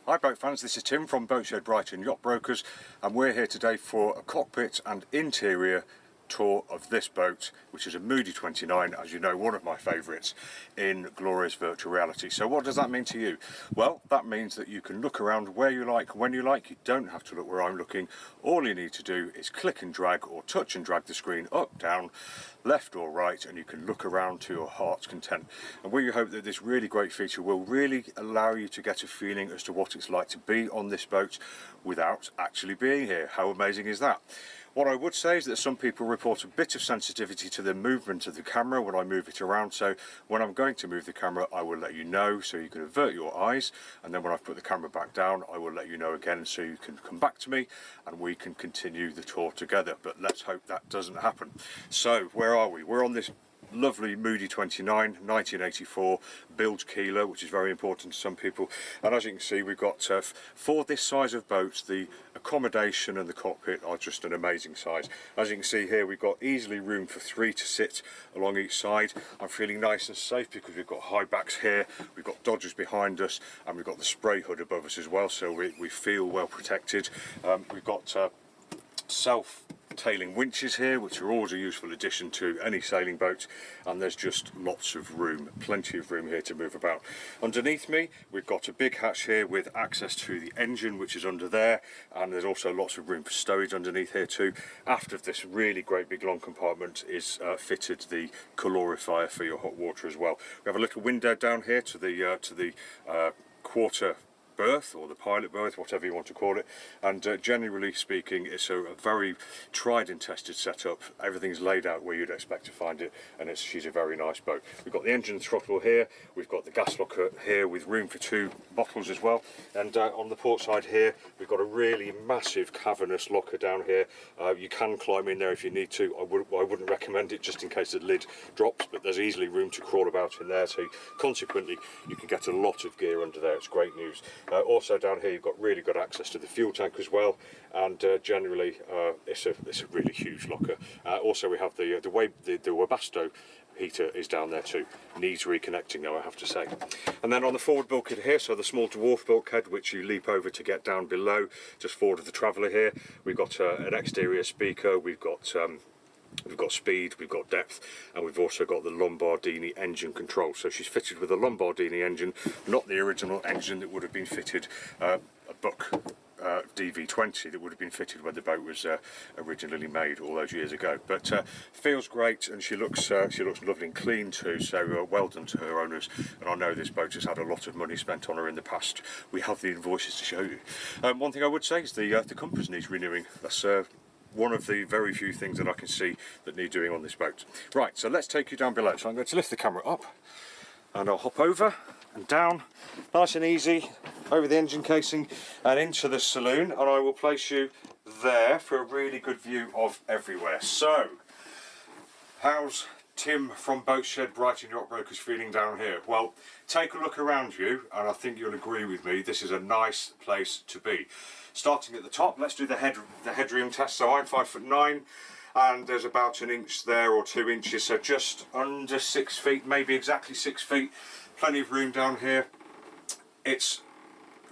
Hi boat fans, this is Tim from Boatshed Brighton Yacht Brokers, and we're here today for a cockpit and interior tour of this boat, which is a Moody 29, as you know, one of my favourites in glorious virtual reality. So what does that mean to you? Well, that means that you can look around where you like, when you like. You don't have to look where I'm looking. All you need to do is click and drag or touch and drag the screen up, down, left or right, and you can look around to your heart's content. And we hope that this really great feature will really allow you to get a feeling as to what it's like to be on this boat without actually being here. How amazing is that? What I would say is that some people report a bit of sensitivity to the movement of the camera when I move it around, so when I'm going to move the camera I will let you know so you can avert your eyes, and then when I've put the camera back down I will let you know again so you can come back to me and we can continue the tour together. But let's hope that doesn't happen. So where are we? We're on this lovely Moody 29, 1984 bilge keeler, which is very important to some people. And as you can see, we've got for this size of boat, the accommodation and the cockpit are just an amazing size. As you can see here, we've got easily room for 3 to sit along each side. I'm feeling nice and safe because we've got high backs here, we've got dodgers behind us, and we've got the spray hood above us as well, so we feel well protected. We've got self-tailing winches here, which are always a useful addition to any sailing boat, and there's just lots of room, plenty of room here to move about. Underneath me we've got a big hatch here with access to the engine, which is under there, and there's also lots of room for stowage underneath here too. After this really great big long compartment is fitted the calorifier for your hot water as well. We have a little window down here to the quarter berth, or the pilot berth, whatever you want to call it, and generally speaking it's a very tried and tested setup. Everything's laid out where you'd expect to find it, and she's a very nice boat. We've got the engine throttle here, we've got the gas locker here with room for 2 bottles as well, and on the port side here we've got a really massive cavernous locker down here. You can climb in there if you need to. I wouldn't recommend it just in case the lid drops, but there's easily room to crawl about in there, so consequently you can get a lot of gear under there. It's great news. Also down here you've got really good access to the fuel tank as well, and generally it's a really huge locker. Also we have the Webasto heater is down there too. Needs reconnecting though, I have to say. And then on the forward bulkhead here, so the small dwarf bulkhead which you leap over to get down below, just forward of the Traveller here, we've got an exterior speaker, we've got speed, we've got depth, and we've also got the Lombardini engine control. So she's fitted with a Lombardini engine, not the original engine that would have been fitted, a Buck DV20 that would have been fitted when the boat was originally made all those years ago. But feels great, and she looks lovely and clean too, so well done to her owners. And I know this boat has had a lot of money spent on her in the past. We have the invoices to show you. One thing I would say is the compass needs renewing. That's one of the very few things that I can see that need doing on this boat. Right, so let's take you down below. So I'm going to lift the camera up and I'll hop over and down nice and easy over the engine casing and into the saloon, and I will place you there for a really good view of everywhere. So how's Tim from Boatshed Brighton Yacht Brokers feeling down here? Well, take a look around you and I think you'll agree with me, this is a nice place to be. Starting at the top, let's do the headroom test. So I'm 5'9", and there's about an inch there or 2 inches, so just under 6 feet, maybe exactly 6 feet. Plenty of room down here. It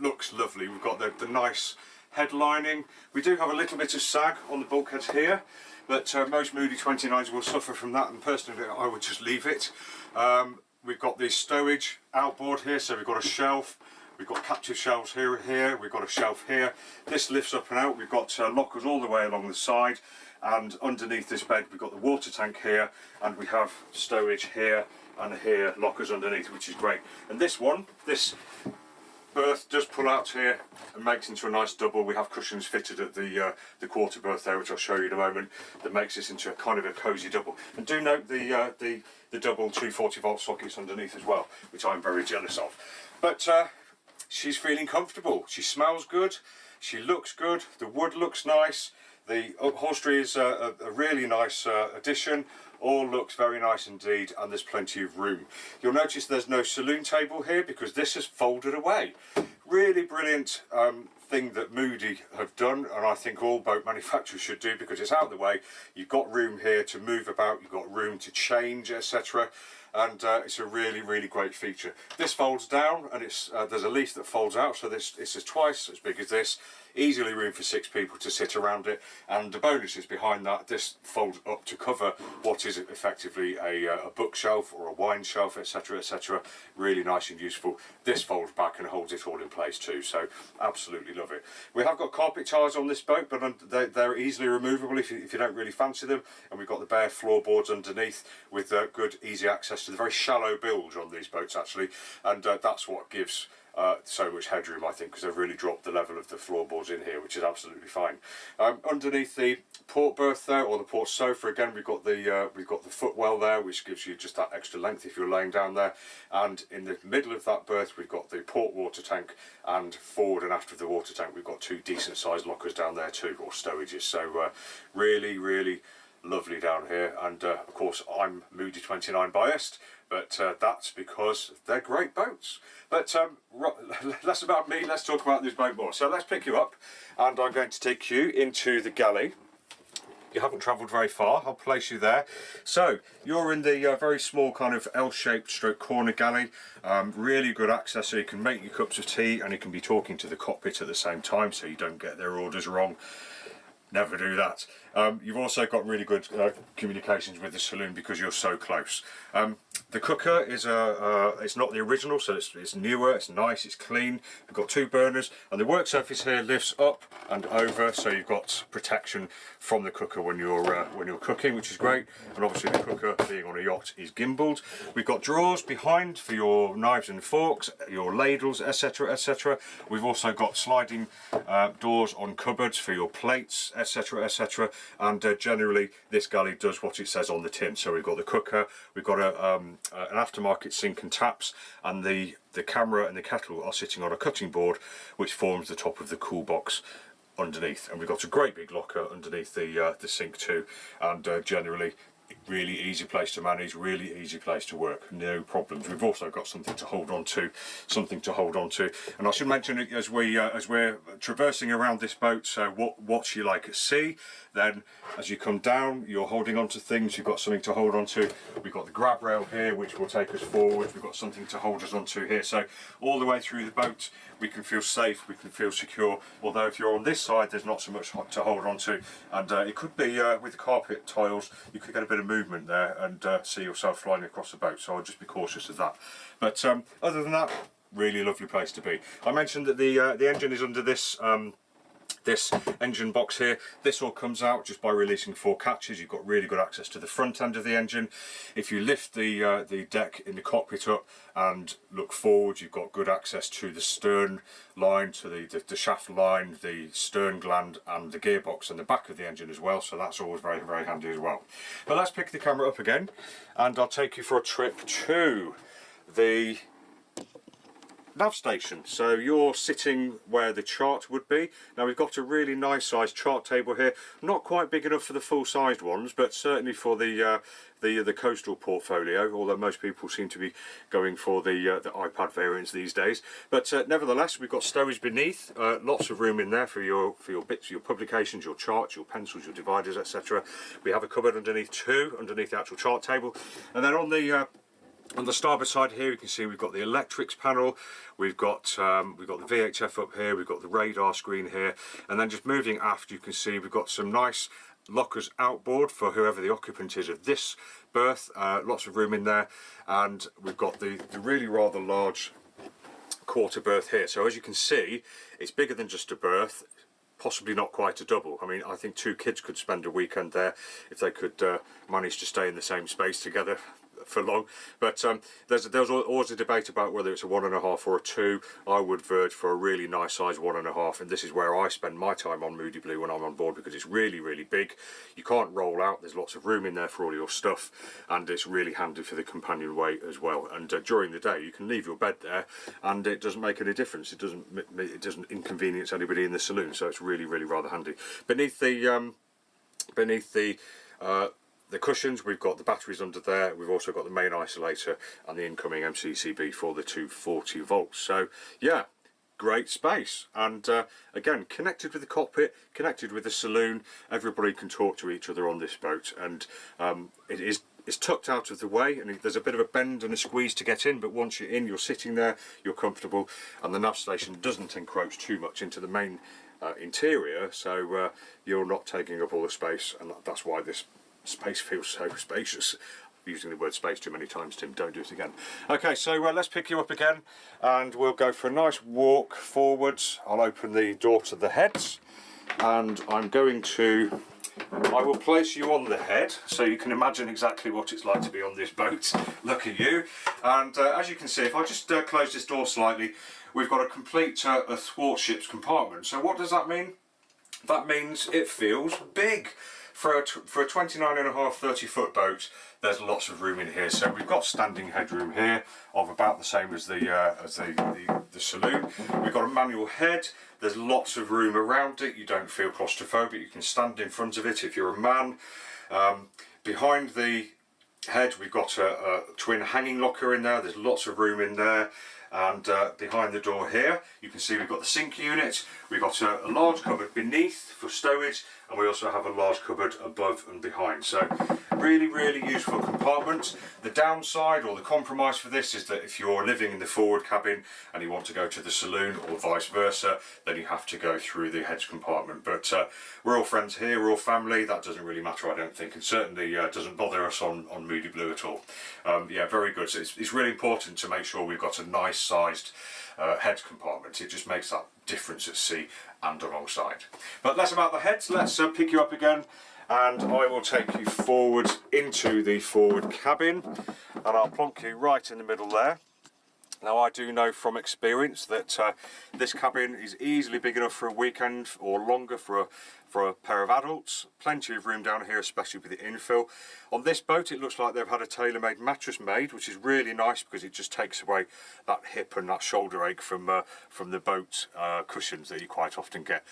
looks lovely. We've got the nice headlining. We do have a little bit of sag on the bulkheads here, but most Moody 29s will suffer from that, and personally I would just leave it. We've got the stowage outboard here, so we've got a shelf. We've got captive shelves here, we've got a shelf here. This lifts up and out. We've got lockers all the way along the side, and underneath this bed we've got the water tank here, and we have stowage here and here, lockers underneath, which is great. And this berth does pull out here and makes into a nice double. We have cushions fitted at the quarter berth there, which I'll show you in a moment, that makes this into a kind of a cosy double. And do note the double 240 volt sockets underneath as well, which I'm very jealous of. But she's feeling comfortable, she smells good, she looks good, the wood looks nice, the upholstery is a really nice addition, all looks very nice indeed, and there's plenty of room. You'll notice there's no saloon table here because this is folded away. Really brilliant thing that Moody have done, and I think all boat manufacturers should do, because it's out of the way. You've got room here to move about, you've got room to change, etc. and it's a really great feature. This folds down, and it's there's a leaf that folds out, so this is twice as big as this. Easily room for 6 people to sit around it, and the bonus is behind that this folds up to cover what is effectively a bookshelf or a wine shelf, etc, etc. Really nice and useful. This folds back and holds it all in place too, so absolutely love it. We have got carpet tiles on this boat, but they're easily removable if you don't really fancy them, and we've got the bare floorboards underneath with good easy access to the very shallow bilge on these boats actually, and that's what gives so much headroom, I think, because they've really dropped the level of the floorboards in here, which is absolutely fine. Underneath the port berth there, or the port sofa, again we've got the footwell there, which gives you just that extra length if you're laying down there. And in the middle of that berth we've got the port water tank, and forward and after the water tank we've got 2 decent sized lockers down there too, or stowages. So really lovely down here, and of course I'm Moody 29 biased, but that's because they're great boats. But less about me, let's talk about this boat more. So let's pick you up, and I'm going to take you into the galley. You haven't travelled very far, I'll place you there. So you're in the very small kind of L-shaped stroke corner galley. Really good access, so you can make your cups of tea and you can be talking to the cockpit at the same time, so you don't get their orders wrong. Never do that. You've also got really good communications with the saloon because you're so close. The cooker is it's not the original, so it's newer, it's nice, it's clean. We've got 2 burners, and the work surface here lifts up and over, so you've got protection from the cooker when you're cooking, which is great. And obviously the cooker, being on a yacht, is gimbaled. We've got drawers behind for your knives and forks, your ladles, etc, etc. We've also got sliding doors on cupboards for your plates, etc, etc. And generally this galley does what it says on the tin. So we've got the cooker, we've got an aftermarket sink and taps, and the camera and the kettle are sitting on a cutting board which forms the top of the cool box underneath. And we've got a great big locker underneath the sink too, and generally really easy place to manage, really easy place to work, no problems. We've also got something to hold on to, and I should mention, as we're traversing around this boat, so what's you like at sea, then as you come down you're holding on to things, you've got something to hold on to. We've got the grab rail here which will take us forward, we've got something to hold us onto here, so all the way through the boat we can feel safe, we can feel secure, although if you're on this side there's not so much to hold on to, and it could be with the carpet tiles you could get a bit of movement there and see yourself flying across the boat, so I'll just be cautious of that. But other than that, really lovely place to be. I mentioned that the engine is under this this engine box here. This all comes out just by releasing 4 catches. You've got really good access to the front end of the engine. If you lift the deck in the cockpit up and look forward, you've got good access to the stern line, to the shaft line, the stern gland, and the gearbox and the back of the engine as well, so that's always very handy as well. But let's pick the camera up again and I'll take you for a trip to the nav station. So you're sitting where the chart would be. Now we've got a really nice sized chart table here, not quite big enough for the full sized ones, but certainly for the coastal portfolio, although most people seem to be going for the iPad variants these days. But nevertheless, we've got stowage beneath, lots of room in there for your bits, your publications, your charts, your pencils, your dividers, etc. We have a cupboard underneath too, underneath the actual chart table, and then on the starboard side here you can see we've got the electrics panel, we've got the VHF up here, we've got the radar screen here, and then just moving aft you can see we've got some nice lockers outboard for whoever the occupant is of this berth, lots of room in there, and we've got the really rather large quarter berth here. So as you can see, it's bigger than just a berth, possibly not quite a double. I mean, I think 2 kids could spend a weekend there if they could manage to stay in the same space together for long. But there's always a debate about whether it's a 1.5 or a 2. I would verge for a really nice size 1.5, and this is where I spend my time on Moody Blue when I'm on board, because it's really big. You can't roll out, there's lots of room in there for all your stuff, and it's really handy for the companionway as well. And during the day you can leave your bed there and it doesn't make any difference, it doesn't inconvenience anybody in the saloon, so it's really rather handy. Beneath the cushions, we've got the batteries under there, we've also got the main isolator and the incoming MCCB for the 240 volts. So yeah, great space, and again, connected with the cockpit, connected with the saloon. Everybody can talk to each other on this boat, and it is it's tucked out of the way, and there's a bit of a bend and a squeeze to get in, but once you're in, you're sitting there, you're comfortable, and the nav station doesn't encroach too much into the main interior, so you're not taking up all the space, and that's why this space feels so spacious. Using the word space too many times, Tim, don't do it again. Okay, so let's pick you up again, and we'll go for a nice walk forwards. I'll open the door to the heads, and I will place you on the head so you can imagine exactly what it's like to be on this boat. Look at you. And as you can see, if I just close this door slightly, we've got a complete athwartships compartment. So what does that mean? That means it feels big. For a 29.5, 30 foot boat, there's lots of room in here. So we've got standing headroom here of about the same as the saloon. We've got a manual head. There's lots of room around it. You don't feel claustrophobic. You can stand in front of it if you're a man. Behind the head, we've got a twin hanging locker in there. There's lots of room in there. And behind the door here, you can see we've got the sink unit. We've got a large cupboard beneath for stowage, and we also have a large cupboard above and behind. So really, really useful compartment. The downside or the compromise for this is that if you're living in the forward cabin and you want to go to the saloon or vice versa, then you have to go through the heads compartment. But we're all friends here, we're all family. That doesn't really matter, I don't think, and certainly doesn't bother us on Moody Blue at all. Yeah, very good. So it's really important to make sure we've got a nice sized heads compartment. It just makes that difference at sea and alongside. But less about the heads. Let's pick you up again, and I will take you forward into the forward cabin, and I'll plonk you right in the middle there. Now, I do know from experience that this cabin is easily big enough for a weekend or longer for a pair of adults. Plenty of room down here, especially with the infill. On this boat, it looks like they've had a tailor-made mattress made, which is really nice because it just takes away that hip and that shoulder ache from the boat cushions that you quite often get.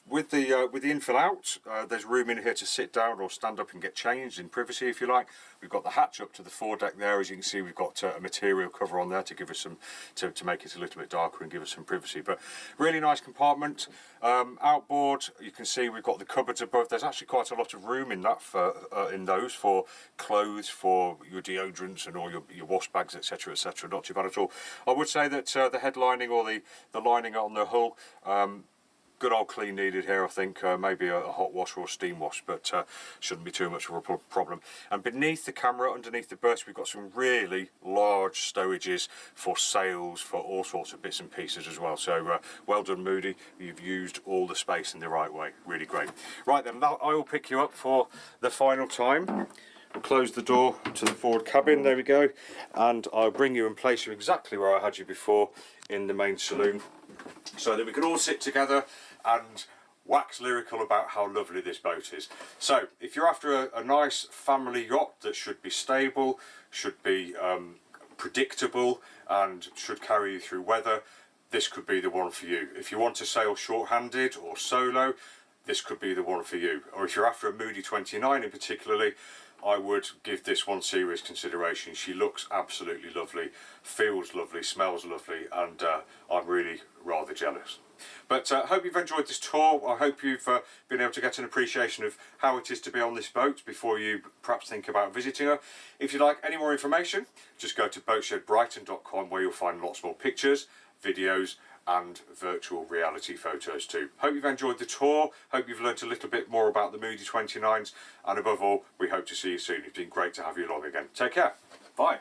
With the infill out, there's room in here to sit down or stand up and get changed in privacy if you like. We've got the hatch up to the foredeck there. As you can see, we've got a material cover on there to give us some to make it a little bit darker and give us some privacy. But really nice compartment. Outboard, you can see we've got the cupboards above. There's actually quite a lot of room in that in those for clothes, for your deodorants and all your wash bags, etc., etc. Not too bad at all. I would say that the head lining or the lining on the hull, good old clean needed here, I think. Maybe a hot wash or a steam wash, but shouldn't be too much of a problem. And beneath the camera, underneath the berth, we've got some really large stowages for sails, for all sorts of bits and pieces as well. So well done, Moody. You've used all the space in the right way. Really great. Right then, now I will pick you up for the final time. We'll close the door to the forward cabin, there we go, and I'll bring you and place you exactly where I had you before in the main saloon, so that we can all sit together and wax lyrical about how lovely this boat is. So if you're after a nice family yacht that should be stable, should be predictable and should carry you through weather, this could be the one for you. If you want to sail short-handed or solo, this could be the one for you. Or if you're after a Moody 29 in particularly, I would give this one serious consideration. She looks absolutely lovely, feels lovely, smells lovely, and I'm really rather jealous. But I hope you've enjoyed this tour. I hope you've been able to get an appreciation of how it is to be on this boat before you perhaps think about visiting her. If you'd like any more information, just go to boatshedbrighton.com, where you'll find lots more pictures, videos and virtual reality photos too. Hope you've enjoyed the tour, hope you've learnt a little bit more about the Moody 29s, and above all, we hope to see you soon. It's been great to have you along again. Take care. Bye.